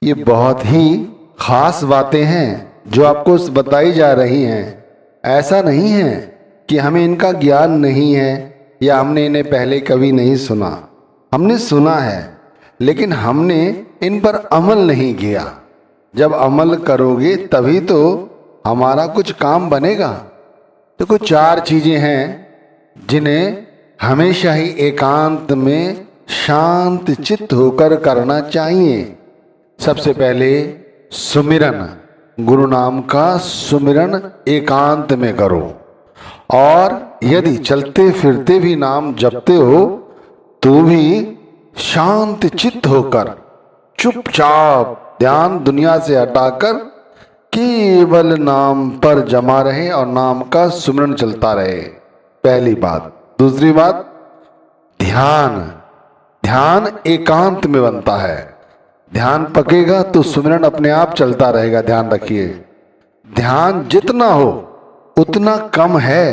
ये बहुत ही खास बातें हैं जो आपको बताई जा रही हैं। ऐसा नहीं है कि हमें इनका ज्ञान नहीं है या हमने इन्हें पहले कभी नहीं सुना। हमने सुना है, लेकिन हमने इन पर अमल नहीं किया। जब अमल करोगे तभी तो हमारा कुछ काम बनेगा। तो कुछ 4 चीजें हैं जिन्हें हमेशा ही एकांत में शांत चित्त होकर करना चाहिए। सबसे पहले सुमिरन, गुरु नाम का सुमिरन एकांत में करो। और यदि चलते फिरते भी नाम जपते हो तो भी शांत चित्त होकर चुपचाप ध्यान दुनिया से हटाकर केवल नाम पर जमा रहे और नाम का सुमिरन चलता रहे। पहली बात। दूसरी बात, ध्यान। ध्यान एकांत में बनता है। ध्यान पकेगा तो सुमिरन अपने आप चलता रहेगा। ध्यान रखिए, ध्यान जितना हो उतना कम है,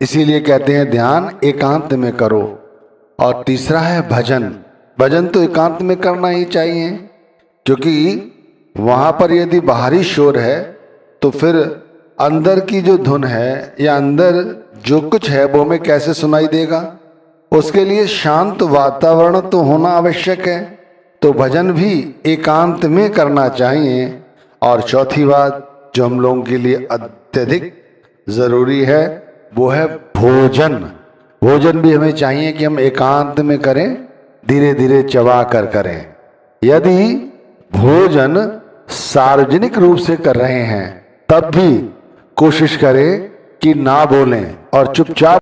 इसीलिए कहते हैं ध्यान एकांत में करो। और तीसरा है भजन। भजन तो एकांत में करना ही चाहिए, क्योंकि वहां पर यदि बाहरी शोर है तो फिर अंदर की जो धुन है या अंदर जो कुछ है वो हमें कैसे सुनाई देगा। उसके लिए शांत वातावरण तो होना आवश्यक है। तो भजन भी एकांत में करना चाहिए। और चौथी बात जो हम लोगों के लिए अत्यधिक जरूरी है वो है भोजन। भोजन भी हमें चाहिए कि हम एकांत में करें, धीरे धीरे चबा कर करें। यदि भोजन सार्वजनिक रूप से कर रहे हैं तब भी कोशिश करें कि ना बोलें और चुपचाप